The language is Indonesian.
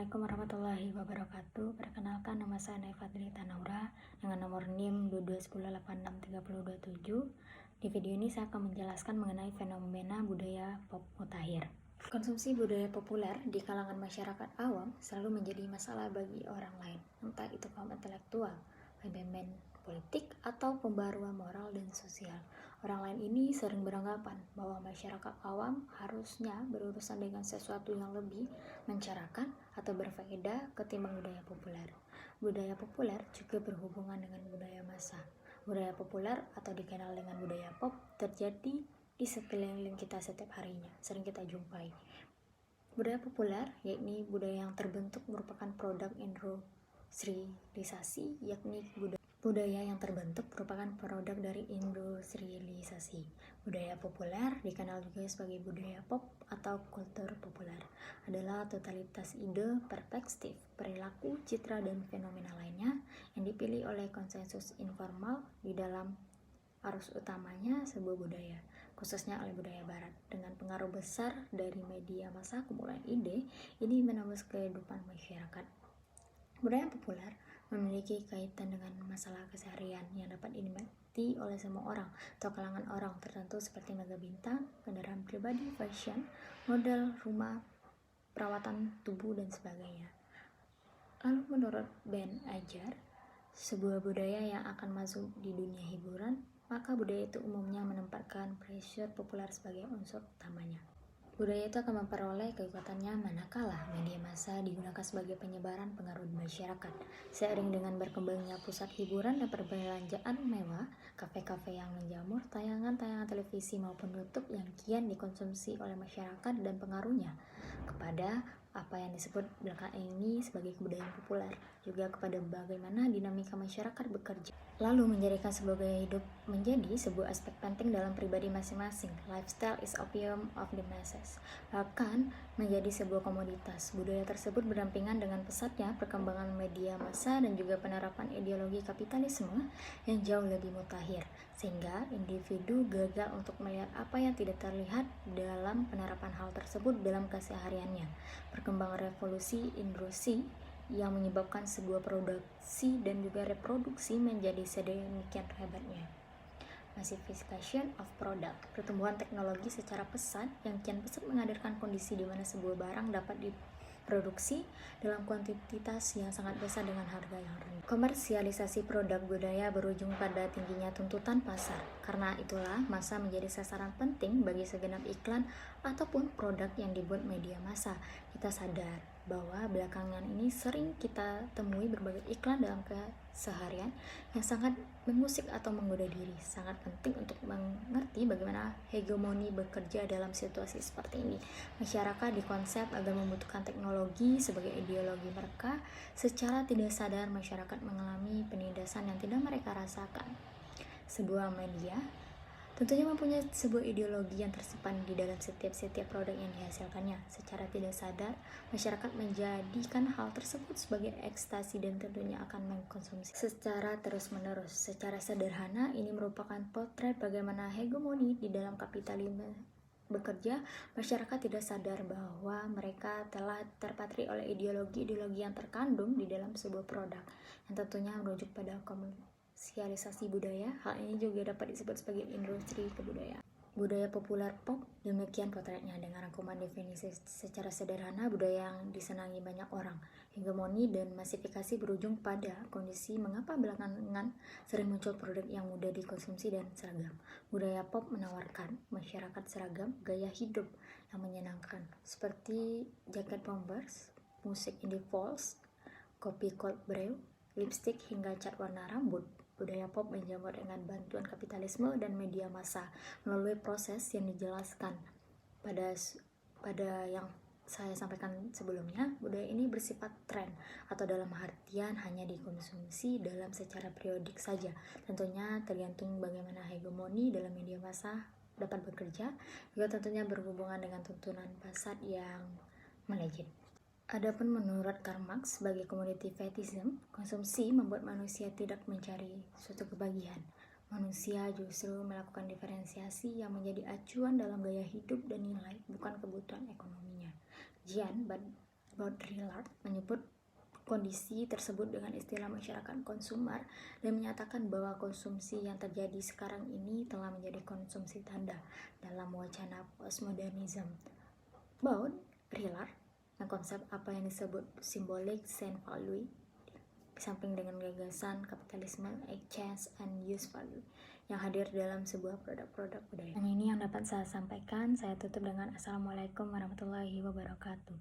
Assalamualaikum warahmatullahi wabarakatuh. Perkenalkan, nama saya Naifadlita Naura dengan nomor NIM 2210863027. Di video ini saya akan menjelaskan mengenai fenomena budaya pop mutakhir. Konsumsi budaya populer di kalangan masyarakat awam selalu menjadi masalah bagi orang lain, entah itu kaum intelektual, pemimpin politik, atau pembaruan moral dan sosial. Orang lain ini sering beranggapan bahwa masyarakat awam harusnya berurusan dengan sesuatu yang lebih mencerahkan atau berfaedah ketimbang budaya populer. Budaya populer juga berhubungan dengan budaya massa. Budaya populer atau dikenal dengan budaya pop terjadi di sekeliling kita setiap harinya, sering kita jumpai. Budaya populer, yakni budaya yang terbentuk merupakan produk industrialisasi, budaya yang terbentuk merupakan produk dari industrialisasi. Budaya populer, dikenal juga sebagai budaya pop atau kultur populer, adalah totalitas ide, perspektif, perilaku, citra, dan fenomena lainnya yang dipilih oleh konsensus informal di dalam arus utamanya sebuah budaya, khususnya oleh budaya barat. Dengan pengaruh besar dari media massa, kumpulan ide ini menembus kehidupan masyarakat. Budaya populer memiliki kaitan dengan masalah keseharian yang dapat dinikmati oleh semua orang atau kalangan orang tertentu seperti mega bintang, kendaraan pribadi, fashion, model, rumah, perawatan tubuh, dan sebagainya. Lalu menurut Ben Ajar, sebuah budaya yang akan masuk di dunia hiburan, maka budaya itu umumnya menempatkan pressure populer sebagai unsur utamanya. Budaya itu akan memperoleh kekuatannya manakala media massa digunakan sebagai penyebaran pengaruh di masyarakat. Seiring dengan berkembangnya pusat hiburan dan perbelanjaan mewah, kafe-kafe yang menjamur, tayangan-tayangan televisi maupun YouTube yang kian dikonsumsi oleh masyarakat dan pengaruhnya kepada apa yang disebut belakangan ini sebagai kebudayaan populer, juga kepada bagaimana dinamika masyarakat bekerja, lalu menjadikan sebuah gaya hidup menjadi sebuah aspek penting dalam pribadi masing-masing. Lifestyle is opium of the masses, bahkan menjadi sebuah komoditas. Budaya tersebut berdampingan dengan pesatnya perkembangan media massa dan juga penerapan ideologi kapitalisme yang jauh lebih mutakhir, sehingga individu gagal untuk melihat apa yang tidak terlihat dalam penerapan hal tersebut dalam kesehariannya. Perkembangan revolusi industri yang menyebabkan sebuah produksi dan juga reproduksi menjadi sedemikian hebatnya. Massification of product, pertumbuhan teknologi secara pesat yang kian pesat menghadirkan kondisi di mana sebuah barang dapat diproduksi dalam kuantitas yang sangat besar dengan harga yang rendah. Komersialisasi produk budaya berujung pada tingginya tuntutan pasar. Karena itulah massa menjadi sasaran penting bagi segenap iklan ataupun produk yang dibuat media massa. Kita sadar bahwa belakangan ini sering kita temui berbagai iklan dalam keseharian yang sangat mengusik atau menggoda diri. Sangat penting untuk mengerti bagaimana hegemoni bekerja dalam situasi seperti ini. Masyarakat dikonsep agar membutuhkan teknologi sebagai ideologi mereka. Secara tidak sadar masyarakat mengalami penindasan yang tidak mereka rasakan. Sebuah media tentunya mempunyai sebuah ideologi yang tersimpan di dalam setiap produk yang dihasilkannya. Secara tidak sadar, masyarakat menjadikan hal tersebut sebagai ekstasi dan tentunya akan mengkonsumsi secara terus-menerus. Secara sederhana, ini merupakan potret bagaimana hegemoni di dalam kapitalisme bekerja. Masyarakat tidak sadar bahwa mereka telah terpatri oleh ideologi-ideologi yang terkandung di dalam sebuah produk, yang tentunya merujuk pada komersialisasi budaya. Hal ini juga dapat disebut sebagai industri kebudayaan. Budaya populer pop, demikian potretnya dengan rangkuman definisi secara sederhana budaya yang disenangi banyak orang. Hegemoni dan masifikasi berujung pada kondisi mengapa belakangan sering muncul produk yang mudah dikonsumsi dan seragam. Budaya pop menawarkan masyarakat seragam gaya hidup yang menyenangkan seperti jaket bombers, musik indie folk, kopi cold brew, lipstick hingga cat warna rambut. Budaya pop menjamur dengan bantuan kapitalisme dan media massa melalui proses yang dijelaskan pada yang saya sampaikan sebelumnya. Budaya ini bersifat tren atau dalam artian hanya dikonsumsi dalam secara periodik saja. Tentunya tergantung bagaimana hegemoni dalam media massa dapat bekerja, juga tentunya berhubungan dengan tuntunan pasar yang melejit. Adapun menurut Karl Marx, sebagai commodity fetishism, konsumsi membuat manusia tidak mencari suatu kebahagiaan. Manusia justru melakukan diferensiasi yang menjadi acuan dalam gaya hidup dan nilai, bukan kebutuhan ekonominya. Jean Baudrillard menyebut kondisi tersebut dengan istilah masyarakat konsumer dan menyatakan bahwa konsumsi yang terjadi sekarang ini telah menjadi konsumsi tanda dalam wacana postmodernism. Baudrillard mengkonsep apa yang disebut symbolic sense value di samping dengan gagasan kapitalisme exchange and use value yang hadir dalam sebuah produk-produk budaya. Dan ini yang dapat saya sampaikan. Saya tutup dengan Assalamualaikum warahmatullahi wabarakatuh.